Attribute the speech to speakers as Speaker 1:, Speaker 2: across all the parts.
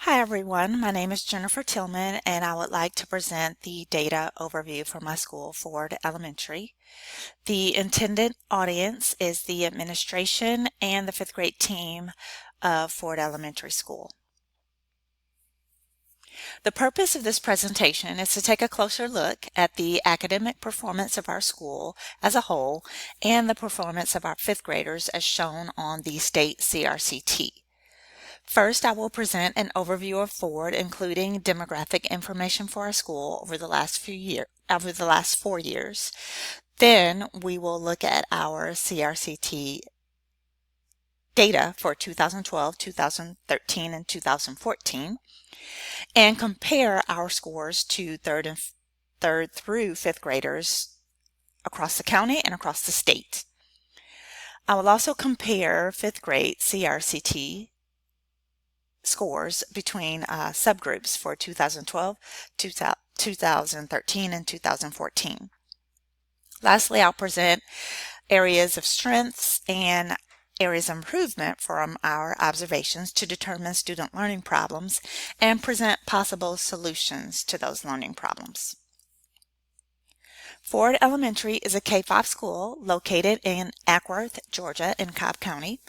Speaker 1: Hi everyone, my name is Jennifer Tillman and I would like to present the data overview for my school, Ford Elementary. The intended audience is the administration and the fifth grade team of Ford Elementary School. The purpose of this presentation is to take a closer look at the academic performance of our school as a whole and the performance of our fifth graders as shown on the state CRCT. First, I will present an overview of Ford, including demographic information for our school over the last 4 years. Then we will look at our CRCT data for 2012, 2013, and 2014, and compare our scores to third through fifth graders across the county and across the state. I will also compare fifth grade CRCT scores between subgroups for 2012, 2013, and 2014. Lastly, I'll present areas of strengths and areas of improvement from our observations to determine student learning problems and present possible solutions to those learning problems. Ford Elementary is a K-5 school located in Ackworth, Georgia in Cobb County.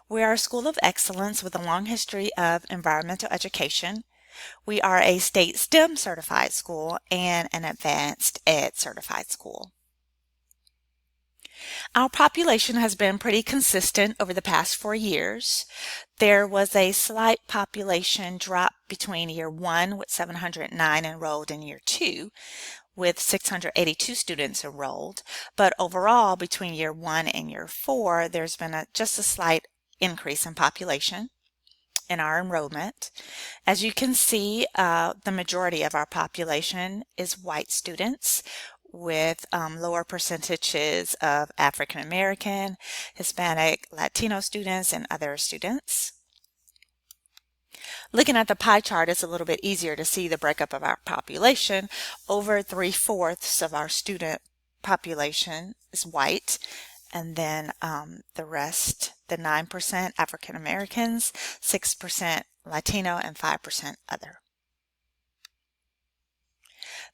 Speaker 1: We are a school of excellence with a long history of environmental education. We are a state STEM certified school and an advanced ed certified school. Our population has been pretty consistent over the past 4 years. There was a slight population drop between year 1 with 709 enrolled and year 2 with 682 students enrolled, but overall between year 1 and year 4 there's been just a slight increase in population in our enrollment. As you can see, the majority of our population is white students with lower percentages of African American, Hispanic, Latino students, and other students. Looking at the pie chart, it's a little bit easier to see the breakup of our population. Over 3/4 of our student population is white, and then the rest, the 9% African Americans, 6% Latino, and 5% other.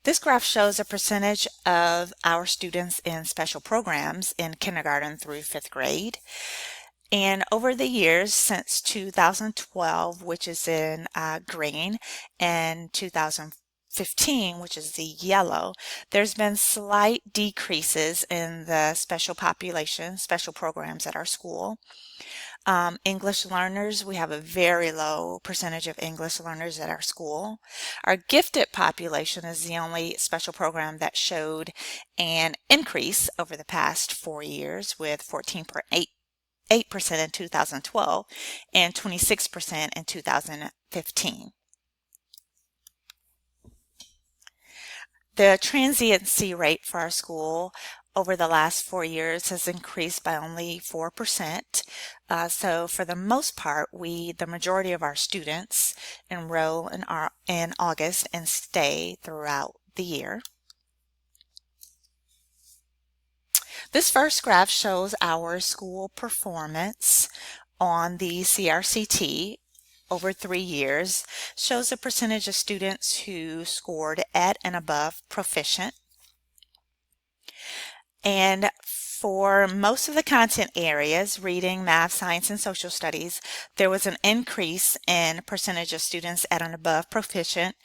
Speaker 1: This graph shows a percentage of our students in special programs in kindergarten through fifth grade. And over the years since 2012, which is in green, and 2015, which is the yellow, there's been slight decreases in the special population, special programs at our school. English learners, we have a very low percentage of English learners at our school. Our gifted population is the only special program that showed an increase over the past 4 years with 14.8% in 2012 and 26% in 2015. The transiency rate for our school over the last 4 years has increased by only 4%. So for the most part, the majority of our students enroll in August and stay throughout the year. This first graph shows our school performance on the CRCT over 3 years, shows the percentage of students who scored at and above proficient. And for most of the content areas, reading, math, science, and social studies, there was an increase in percentage of students at and above proficient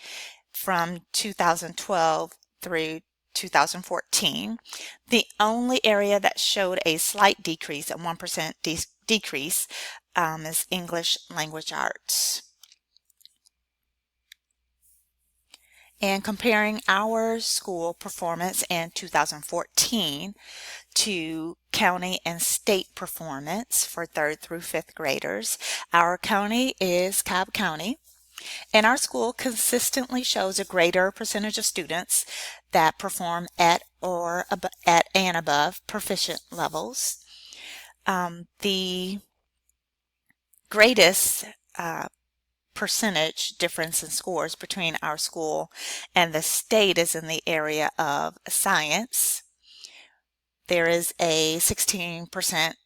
Speaker 1: from 2012 through 2014. The only area that showed a slight decrease, a 1% decrease, is English language arts. And comparing our school performance in 2014 to county and state performance for third through fifth graders, our county is Cobb County, and our school consistently shows a greater percentage of students that perform at and above proficient levels. The greatest percentage difference in scores between our school and the state is in the area of science. There is a 16%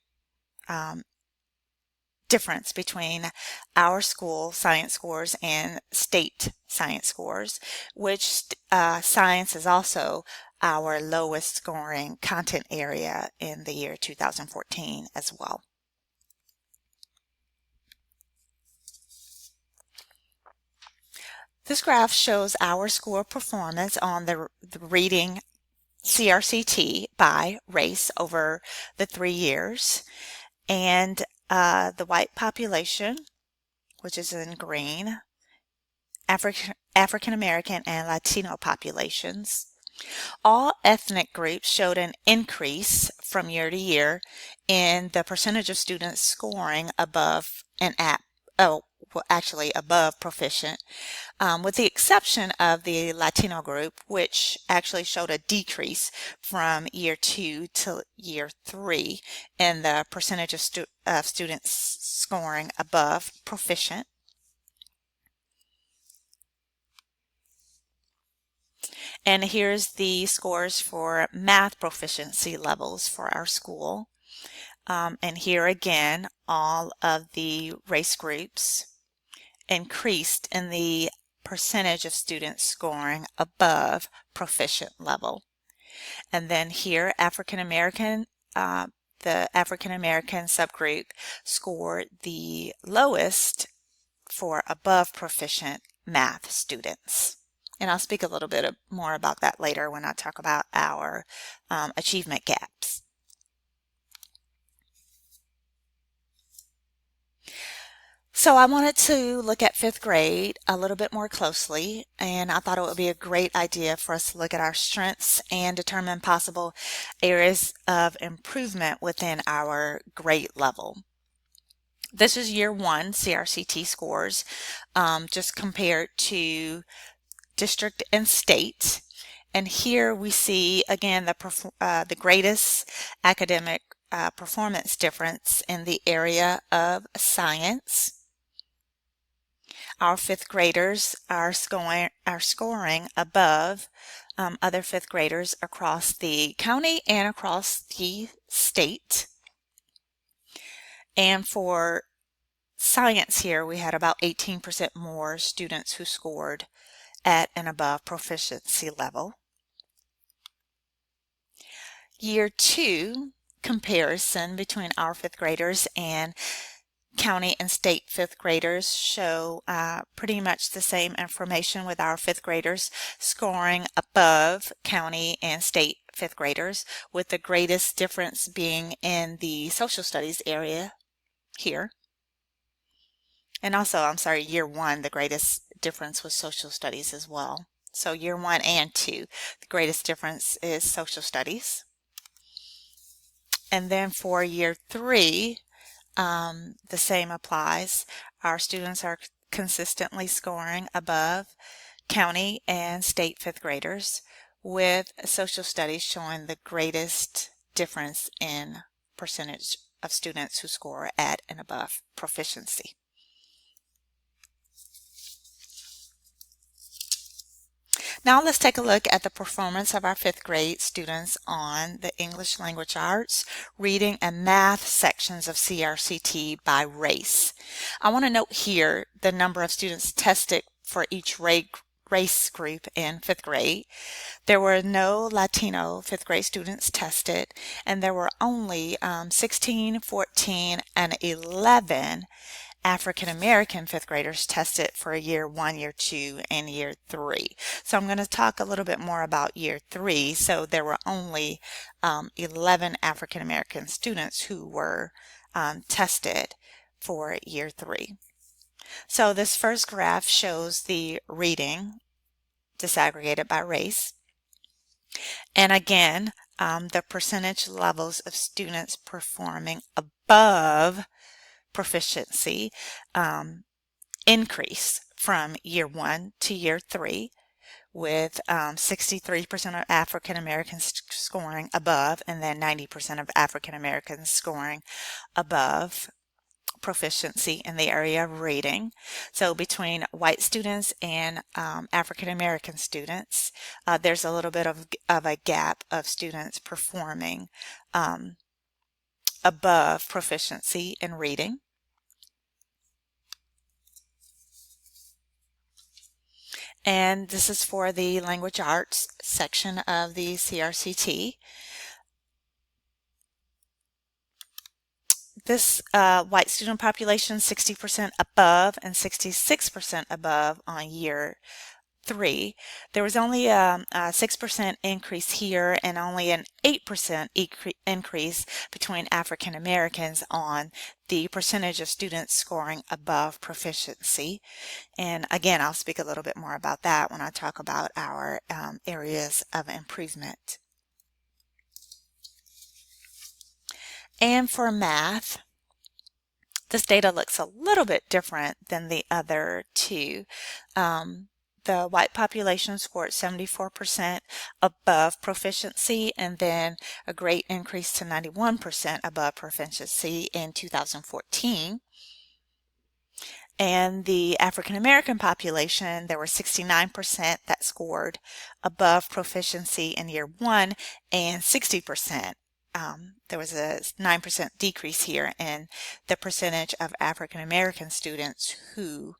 Speaker 1: difference between our school science scores and state science scores, which science is also our lowest scoring content area in the year 2014 as well. This graph shows our score performance on the reading CRCT by race over the 3 years, and the white population, which is in green, African American and Latino populations. All ethnic groups showed an increase from year to year in the percentage of students scoring above above proficient, with the exception of the Latino group, which actually showed a decrease from year 2 to year 3 in the percentage of students scoring above proficient. And here's the scores for math proficiency levels for our school. And here again, all of the race groups increased in the percentage of students scoring above proficient level. And then here, African American, the African American subgroup scored the lowest for above proficient math students. And I'll speak a little bit more about that later when I talk about our achievement gaps. So I wanted to look at 5th grade a little bit more closely, and I thought it would be a great idea for us to look at our strengths and determine possible areas of improvement within our grade level. This is year 1 CRCT scores, just compared to district and state. And here we see again the greatest academic performance difference in the area of science. Our 5th graders are scoring above other 5th graders across the county and across the state. And for science here, we had about 18% more students who scored at and above proficiency level. Year 2 comparison between our 5th graders and county and state 5th graders show pretty much the same information, with our 5th graders scoring above county and state 5th graders, with the greatest difference being in the social studies area here. And also, I'm sorry, year 1, the greatest difference was social studies as well. So year 1 and 2, the greatest difference is social studies. And then for year 3, the same applies. Our students are consistently scoring above county and state 5th graders, with social studies showing the greatest difference in percentage of students who score at and above proficiency. Now let's take a look at the performance of our 5th grade students on the English Language Arts, Reading, and Math sections of CRCT by race. I want to note here the number of students tested for each race group in 5th grade. There were no Latino 5th grade students tested, and there were only 16, 14, and 11 African American 5th graders tested for year 1, year 2, and year 3. So I'm going to talk a little bit more about year 3. So there were only 11 African American students who were tested for year 3. So this first graph shows the reading disaggregated by race. And again, the percentage levels of students performing above proficiency increase from year 1 to year 3, with 63% of African Americans scoring above, and then 90% of African Americans scoring above proficiency in the area of reading. So between white students and African American students, there's a little bit of a gap of students performing above proficiency in reading. And this is for the language arts section of the CRCT. This white student population, 60% above and 66% above on year 3. There was only a 6% increase here and only an 8% increase between African Americans on the percentage of students scoring above proficiency. And again, I'll speak a little bit more about that when I talk about our areas of improvement. And for math, this data looks a little bit different than the other two. The white population scored 74% above proficiency, and then a great increase to 91% above proficiency in 2014. And the African American population, there were 69% that scored above proficiency in year 1 and 60%. There was a 9% decrease here in the percentage of African American students who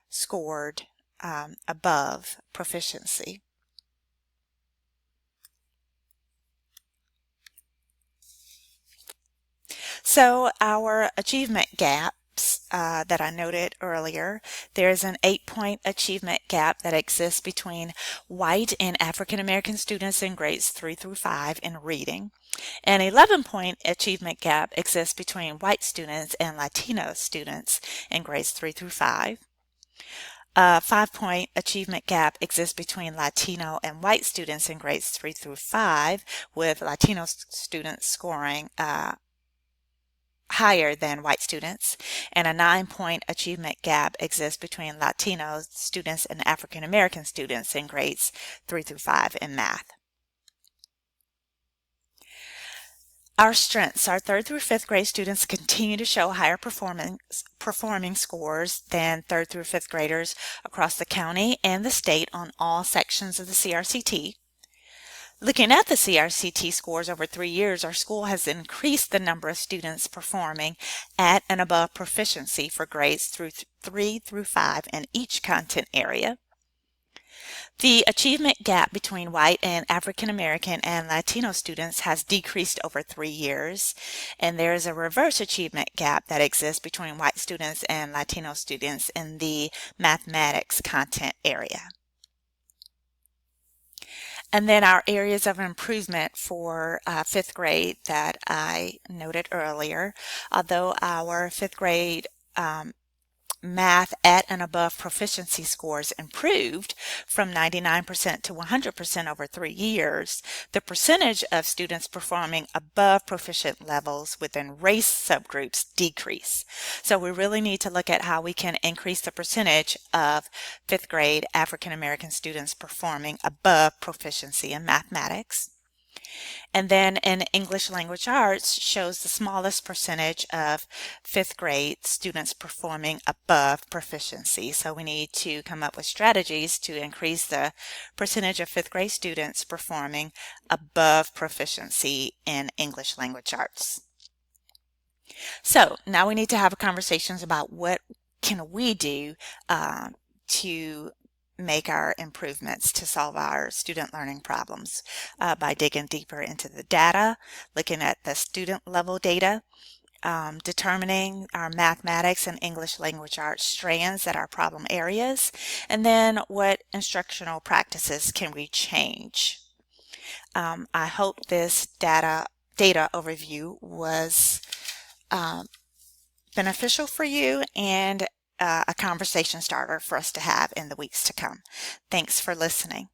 Speaker 1: scored above proficiency. So our achievement gaps that I noted earlier, there's an 8-point achievement gap that exists between white and African American students in grades 3 through 5 in reading. An 11-point achievement gap exists between white students and Latino students in grades 3 through 5. A 5-point achievement gap exists between Latino and white students in grades 3 through 5, with Latino students scoring higher than white students, and a 9-point achievement gap exists between Latino students and African American students in grades 3 through 5 in math. Our strengths. Our 3rd through 5th grade students continue to show higher performing scores than 3rd through 5th graders across the county and the state on all sections of the CRCT. Looking at the CRCT scores over 3 years, our school has increased the number of students performing at and above proficiency for grades 3 through 5 in each content area. The achievement gap between white and African American and Latino students has decreased over 3 years, and there is a reverse achievement gap that exists between white students and Latino students in the mathematics content area. And then our areas of improvement for 5th grade that I noted earlier. Although our 5th grade math at and above proficiency scores improved from 99% to 100% over 3 years, the percentage of students performing above proficient levels within race subgroups decrease. So we really need to look at how we can increase the percentage of 5th grade African American students performing above proficiency in mathematics. And then in English language arts shows the smallest percentage of 5th grade students performing above proficiency. So we need to come up with strategies to increase the percentage of 5th grade students performing above proficiency in English language arts. So now we need to have conversations about what can we do to make our improvements to solve our student learning problems by digging deeper into the data, looking at the student level data, determining our mathematics and English language arts strands at our problem areas, and then what instructional practices can we change. I hope this data overview was beneficial for you and a conversation starter for us to have in the weeks to come. Thanks for listening.